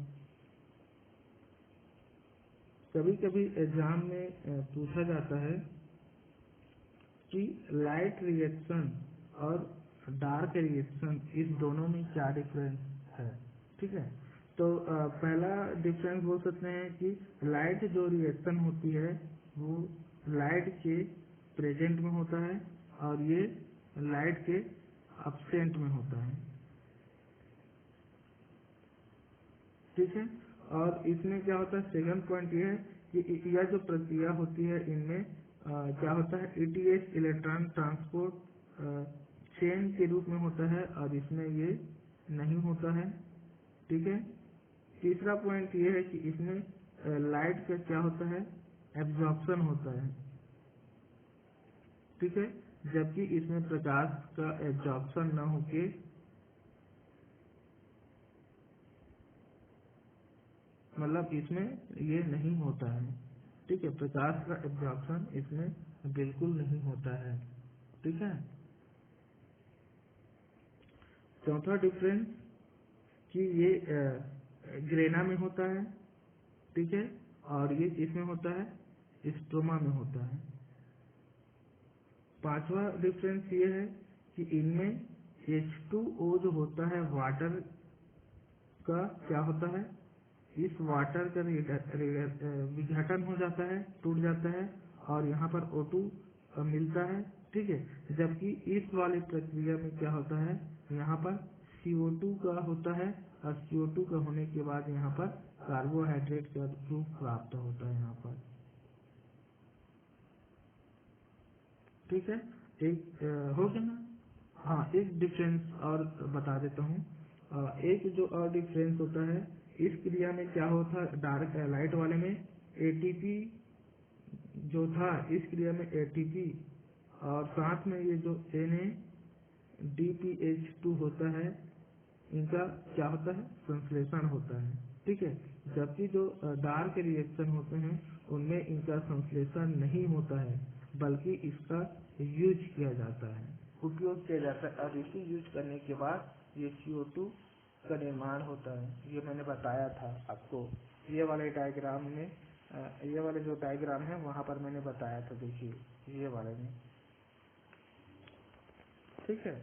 कभी कभी एग्जाम में पूछा जाता है कि लाइट रिएक्शन और डार्क रिएक्शन इस दोनों में क्या डिफरेंस है। ठीक है, तो पहला डिफरेंस बोल सकते हैं कि लाइट जो रिएक्शन होती है वो लाइट के प्रेजेंट में होता है और ये लाइट के अब्सेंट में होता है। ठीक है, और इसमें क्या होता है, सेकंड पॉइंट ये है कि यह जो प्रक्रिया होती है इनमें क्या होता है, ETH इलेक्ट्रॉन ट्रांसपोर्ट चेन के रूप में होता है और इसमें ये नहीं होता है। ठीक है, तीसरा पॉइंट ये है कि इसमें लाइट का क्या होता है, एब्जॉर्प्शन होता है। ठीक है, जबकि इसमें प्रकाश का एब्जॉर्प्शन न होके मतलब इसमें ये नहीं होता है। ठीक है, प्रकाश का एब्जॉर्प्शन इसमें बिल्कुल नहीं होता है। ठीक है, चौथा डिफरेंस कि ये ग्रेना में होता है। ठीक है, और ये इसमें होता है, स्ट्रोमा में होता है। पांचवा डिफरेंस ये है कि इनमें H2O जो होता है वाटर का क्या होता है, इस वाटर का विघटन हो जाता है, टूट जाता है और यहाँ पर O2 मिलता है। ठीक है, जबकि इस वाली प्रक्रिया में क्या होता है, यहाँ पर CO2 का होता है और CO2 का होने के बाद यहाँ पर कार्बोहाइड्रेट का रूप प्राप्त होता है यहाँ पर। ठीक है, एक हो गया ना। हाँ, एक डिफरेंस और बता देता हूँ। एक जो और डिफरेंस होता है इस क्रिया में क्या होता है, डार्क लाइट वाले में ATP जो था, इस क्रिया में ATP और साथ में ये जो NADPH2 होता है, इनका क्या होता है, संश्लेषण होता है। ठीक है, जबकि जो डार्क रिएक्शन होते हैं उनमें इनका संश्लेषण नहीं होता है बल्कि इसका यूज किया जाता है, उपयोग किया जाता है और इसी यूज करने के बाद ये CO2 का निर्माण होता है। ये मैंने बताया था आपको, ये वाले डायग्राम में ये वाले जो डायग्राम है वहां पर मैंने बताया था, देखिए ये वाले में। ठीक है,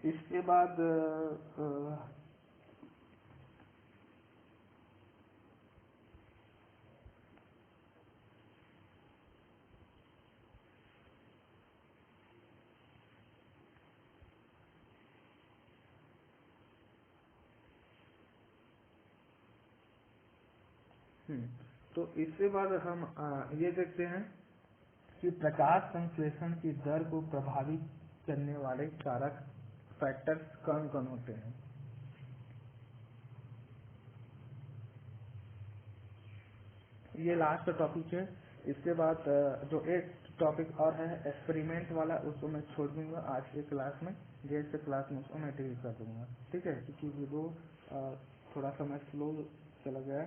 इसके बाद तो इसके बाद हम ये देखते हैं कि प्रकाश संश्लेषण की दर को प्रभावित करने वाले कारक फैक्टर्स कौन कौन होते हैं। ये लास्ट टॉपिक है। इसके बाद जो एक टॉपिक और है एक्सपेरिमेंट वाला, उसको मैं छोड़ दूंगा आज के क्लास में, डेढ़ से क्लास में उसको मैं डील कर दूंगा। ठीक है, क्योंकि वो थोड़ा सा मैं स्लो चला गया।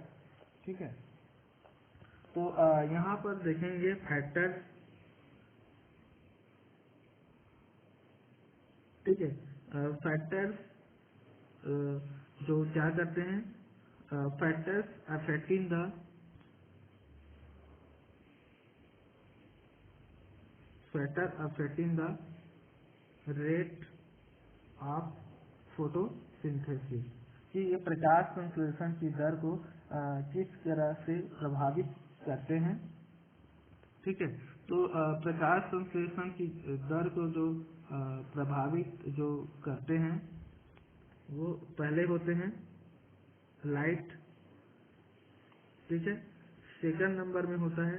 ठीक है, तो यहाँ पर देखेंगे फैक्टर। ठीक है, फैक्टर्स जो क्या करते हैं, factors affecting the rate of photosynthesis, कि ये प्रकाश संश्लेषण की दर को किस तरह से प्रभावित करते हैं। ठीक है, तो प्रकाश संश्लेषण की दर को जो प्रभावित जो करते हैं वो पहले होते हैं लाइट। ठीक है, सेकंड नंबर में होता है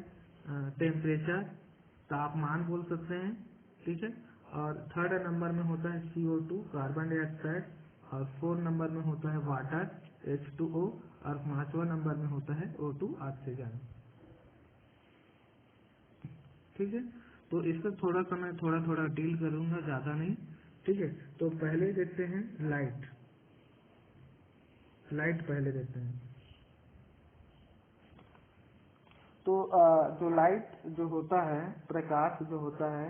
टेम्परेचर, तापमान बोल सकते हैं। ठीक है, और थर्ड नंबर में होता है CO2 कार्बन डाइऑक्साइड, और फोर्थ नंबर में होता है वाटर H2O, और पांचवा नंबर में होता है O2 ऑक्सीजन। ठीक है, तो इससे थोड़ा सा मैं थोड़ा डील करूंगा, ज्यादा नहीं। ठीक है, तो पहले देखते हैं लाइट पहले देखते हैं। तो जो लाइट जो होता है, प्रकाश जो होता है,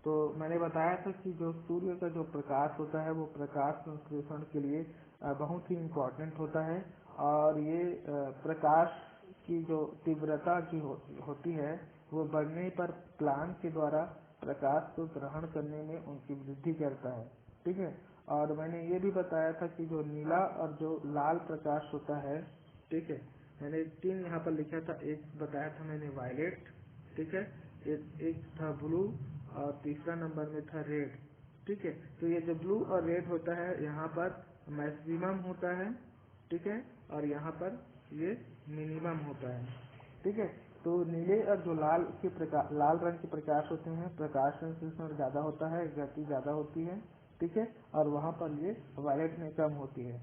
तो मैंने बताया था कि जो सूर्य का जो प्रकाश होता है वो प्रकाश संश्लेषण के लिए बहुत ही इम्पोर्टेंट होता है। और ये प्रकाश की जो तीव्रता की होती है वो बढ़ने पर प्लांट के द्वारा प्रकाश को ग्रहण करने में उनकी वृद्धि करता है। ठीक है, और मैंने ये भी बताया था कि जो नीला और जो लाल प्रकाश होता है, ठीक है, मैंने 3 यहाँ पर लिखा था, एक बताया था मैंने वायलेट, ठीक है, एक था ब्लू और तीसरा नंबर में था रेड। ठीक है, तो ये जो ब्लू और रेड होता है यहाँ पर मैक्सिमम होता है, ठीक है, और यहाँ पर ये मिनिमम होता है। ठीक है, तो नीले और जो लाल रंग के प्रकाश होते हैं, प्रकाश संश्लेषण ज्यादा होता है, गति ज्यादा होती है। ठीक है, और वहां पर ये वायलेट में कम होती है।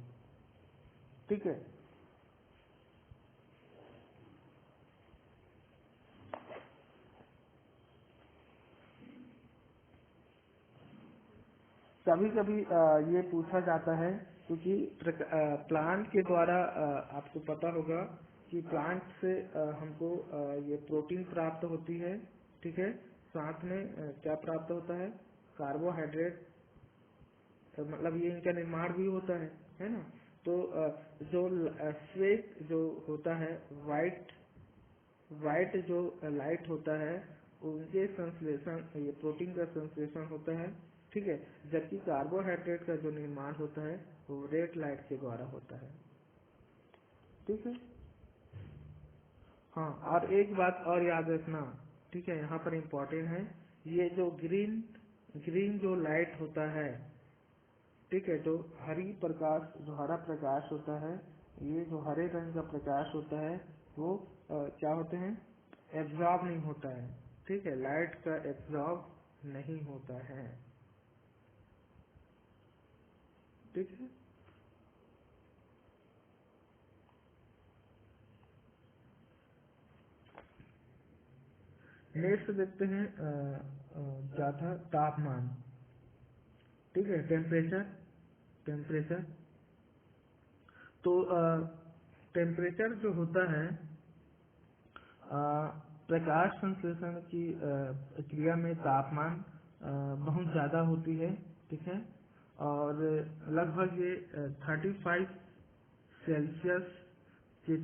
ठीक है, कभी कभी ये पूछा जाता है क्योंकि प्लांट के द्वारा आपको पता होगा कि प्लांट से हमको ये प्रोटीन प्राप्त होती है। ठीक है, साथ में क्या प्राप्त होता है, कार्बोहाइड्रेट, मतलब ये इनका निर्माण भी होता है ना। तो जो श्वेत जो होता है, वाइट जो लाइट होता है, उनके संश्लेषण, ये प्रोटीन का संश्लेषण होता है। ठीक है, जबकि कार्बोहाइड्रेट का जो निर्माण होता है वो रेड लाइट के द्वारा होता है। ठीक है, हाँ, और एक बात और याद रखना, ठीक है, यहाँ पर इम्पोर्टेंट है, ये जो ग्रीन जो लाइट होता है, ठीक है, जो हरा प्रकाश होता है, ये जो हरे रंग का प्रकाश होता है वो क्या होते हैं, एब्जॉर्ब नहीं होता है। ठीक है, लाइट का एब्जॉर्ब नहीं होता है। ठीक है, नेक्स्ट देखते हैं क्या था, तापमान। ठीक है, टेम्परेचर। तो टेम्परेचर जो होता है प्रकाश संश्लेषण की क्रिया में तापमान बहुत ज्यादा होती है। ठीक है, और लगभग ये 35 सेल्सियस के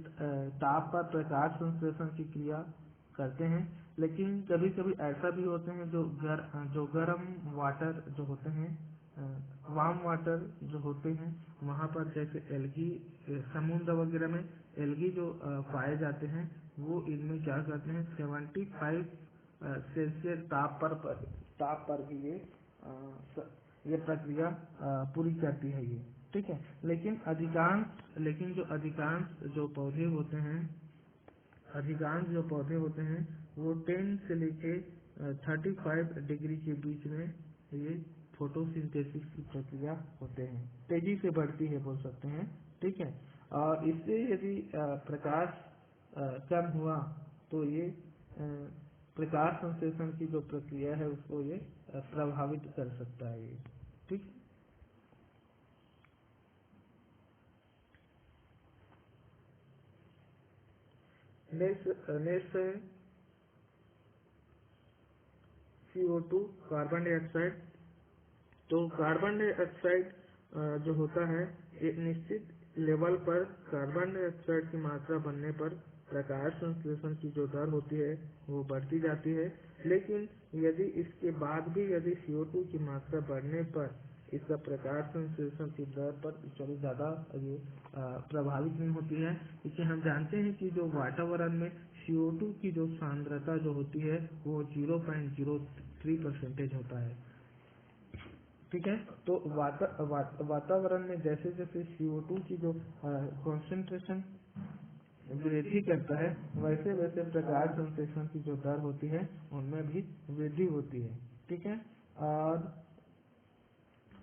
ताप पर प्रकाश संश्लेषण की क्रिया करते हैं। लेकिन कभी कभी ऐसा भी होते हैं जो गर्म वाटर जो होते हैं, वार्म वाटर जो होते हैं, वहाँ पर जैसे एल्गी, समुद्र वगैरह में एल्गी जो पाए जाते हैं, वो इनमें क्या करते हैं, 75 सेल्सियस ताप पर भी ये प्रक्रिया पूरी करती है ये। ठीक है, लेकिन जो अधिकांश जो पौधे होते हैं वो 10 से लेके 35 डिग्री के बीच में ये फोटोसिंथेसिस की प्रक्रिया होते हैं, तेजी से बढ़ती है बोल सकते हैं। ठीक है, और इससे यदि प्रकाश कम हुआ तो ये प्रकाश संश्लेषण की जो प्रक्रिया है उसको ये प्रभावित कर सकता है ये। ठीक, नेक्स्ट है CO2, कार्बन डाइऑक्साइड। तो कार्बन डाइऑक्साइड जो होता है, एक निश्चित लेवल पर कार्बन डाइऑक्साइड की मात्रा बढ़ने पर प्रकाश संश्लेषण की जो दर होती है वो बढ़ती जाती है। लेकिन यदि इसके बाद भी यदि CO2 की मात्रा बढ़ने पर इसका प्रकाश संश्लेषण की दर पर चलो ज्यादा ये प्रभावित नहीं होती है, क्योंकि हम जानते हैं कि जो वातावरण में CO2 की जो सांद्रता जो होती है वो 0.03% होता है। ठीक है, तो वातावरण में जैसे जैसे CO2 की जो कॉन्सेंट्रेशन वृद्धि करता है, वैसे वैसे प्रकाश संश्लेषण की जो दर होती है उनमें भी वृद्धि होती है। ठीक है, और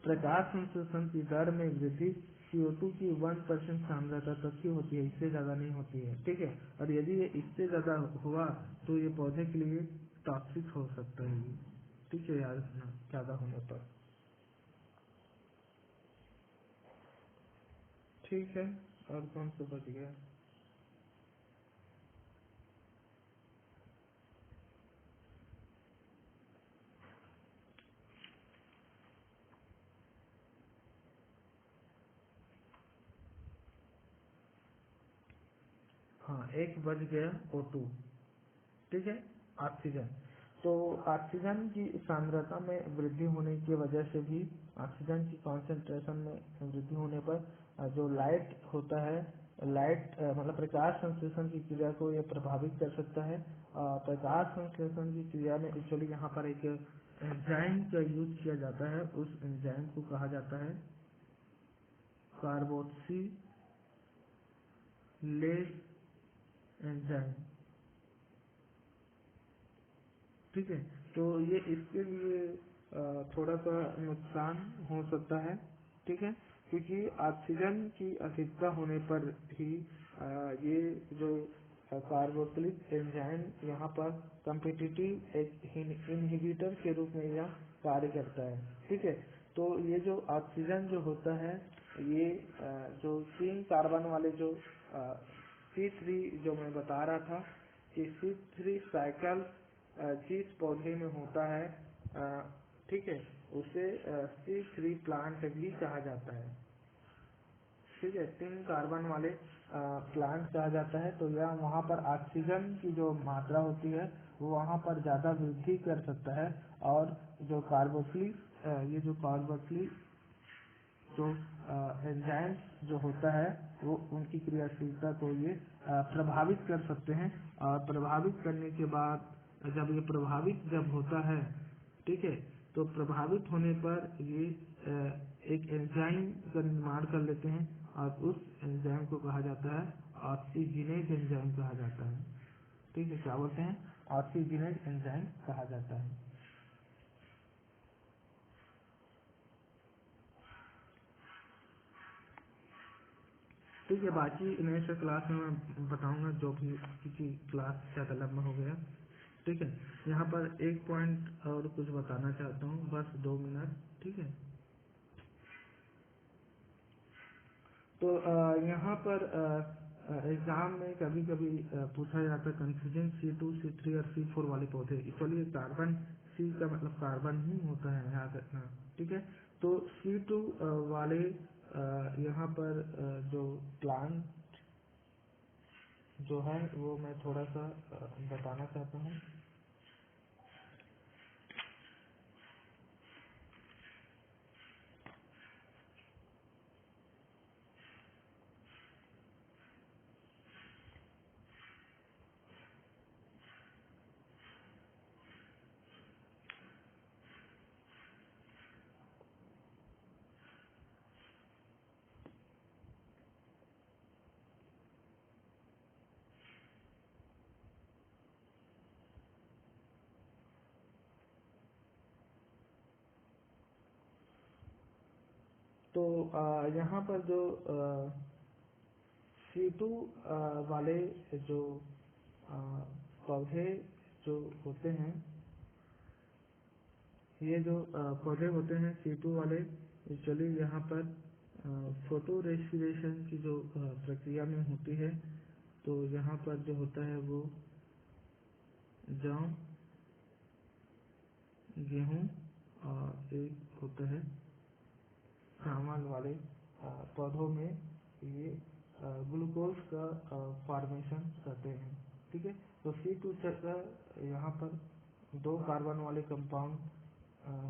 प्रकाश संश्लेषण की दर में वृद्धि CO2 की 1% सांद्रता तक की होती है, इससे ज्यादा नहीं होती है। ठीक है, और यदि ये इससे ज्यादा हुआ तो ये पौधे के लिए टॉक्सिक हो सकता है ये। ठीक है, याद रखना ज्यादा होने पर। ठीक है, और कौन सा बच गया, हाँ एक बच गया O2। ठीक है, ऑक्सीजन। तो ऑक्सीजन की सांद्रता में वृद्धि होने की वजह से भी, ऑक्सीजन की कॉन्सेंट्रेशन में वृद्धि होने पर जो लाइट होता है, लाइट मतलब प्रकाश संश्लेषण की क्रिया को यह प्रभावित कर सकता है। प्रकाश संश्लेषण की क्रिया में एक्चुअली यहाँ पर एक एंजाइम का यूज किया जाता है। उस एंजाइम को कहा जाता है कार्बोक्सिलेज एंजाइम। ठीक है, तो ये इसके लिए थोड़ा सा नुकसान हो सकता है। ठीक है, क्योंकि ऑक्सीजन की अधिकता होने पर ही ये जो कार्बोक्सिलिक एंजाइम यहाँ पर कम्पिटिटिव इनहिबिटर के रूप में यह कार्य करता है। ठीक है, तो ये जो ऑक्सीजन जो होता है, ये जो 3 कार्बन वाले जो C3 जो मैं बता रहा था कि C3 साइकिल जिस पौधे में होता है, ठीक है, उसे C3 प्लांट भी कहा जाता है। ठीक है, 3 कार्बन वाले प्लांट कहा जाता है। तो यह वहाँ पर ऑक्सीजन की जो मात्रा होती है वो वहाँ पर ज़्यादा वृद्धि कर सकता है, और जो ये जो कार्बोक्सिलिक जो एंजाइम जो होता है वो उनकी क्रियाशीलता को ये प्रभावित कर सकते हैं। और प्रभावित करने के बाद जब ये प्रभावित जब होता है, ठीक है, तो प्रभावित होने पर ये एक एंजाइम का निर्माण कर लेते हैं, और उस एंजाइम को कहा जाता है ऑक्सीजनेज एंजाइम कहा जाता है। ठीक है, क्या बोलते हैं? ऑक्सीजनेज एंजाइम कहा जाता है। ठीक है, बाकी नेक्स्ट क्लास में मैं बताऊंगा, जो भी क्योंकि क्लास ज़्यादा लंबा हो गया। ठीक है, यहाँ पर एक पॉइंट और कुछ बताना चाहता हूँ, बस 2 मिनट। ठीक है, तो यहाँ पर एग्जाम में कभी कभी पूछा जाता है कंफ्यूजन C2, C3 और C4 वाले पौधे। एक्चुअली कार्बन C का मतलब कार्बन ही होता है, याद रखना। ठीक है, तो C2 वाले यहाँ पर जो प्लांट जो है वो मैं थोड़ा सा बताना चाहता हूँ। तो यहाँ पर जो C2 वाले जो पौधे जो होते हैं, ये जो पौधे होते हैं C2 वाले, एक्चुअली यहाँ पर फोटो रेस्पिरेशन की जो प्रक्रिया में होती है। तो यहाँ पर जो होता है वो जौ, गेहूं और एक होता है चावल वाले पौधों में ये ग्लूकोज का फॉर्मेशन करते हैं। ठीक है, तो C2 का यहाँ पर 2 कार्बन वाले कंपाउंड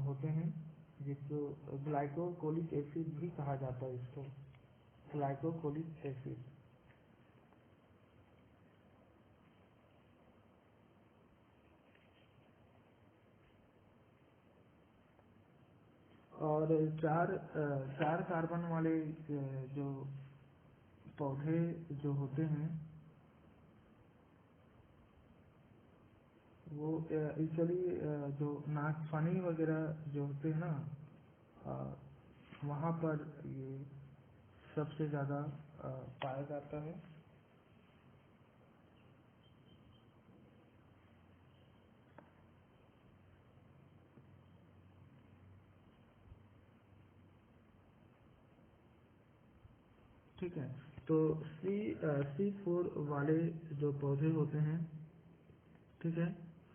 होते हैं, जिसको ग्लाइकोकोलिक एसिड भी कहा जाता है। इसको ग्लाइकोकोलिक एसिड। और 4 कार्बन वाले जो पौधे जो होते हैं वो एक्चुअली जो नागफनी वगैरह जो होते हैं ना, वहाँ पर ये सबसे ज़्यादा पाया जाता है। ठीक है, तो C4 वाले जो पौधे होते हैं, ठीक है,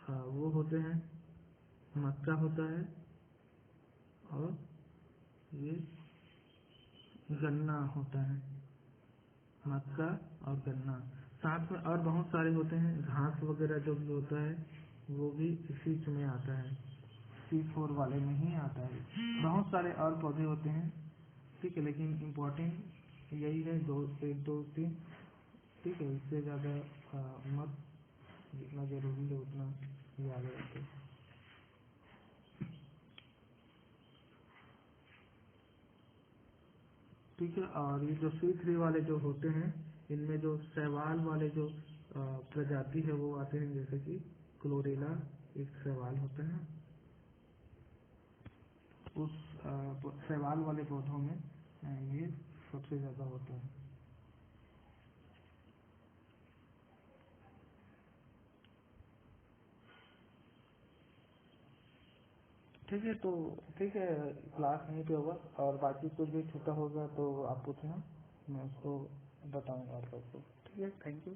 वो होते हैं मक्का होता है, और ये गन्ना होता है, मक्का और गन्ना। साथ में और बहुत सारे होते हैं, घास वगैरह जो भी होता है वो भी इसी में आता है, C4 वाले में ही आता है। बहुत सारे और पौधे होते हैं, ठीक है, लेकिन इम्पोर्टेंट यही है, 1 2 3, ठीक है। इससे ज़्यादा मत, जितना जरूरी है उतना ही आगे रखें, ठीक है। और ये जो C3 वाले जो होते हैं, इनमें जो शैवाल वाले जो प्रजाति है वो आते हैं, जैसे कि क्लोरेला एक शैवाल होते हैं। उस शैवाल वाले पौधों में ये सबसे ज़्यादा होते हैं। ठीक है, तो ठीक है, क्लास यहीं पे होगा, और बाकी कुछ भी छूटा होगा तो आप पूछना, मैं उसको बताऊंगा आप सबको। ठीक है, थैंक यू।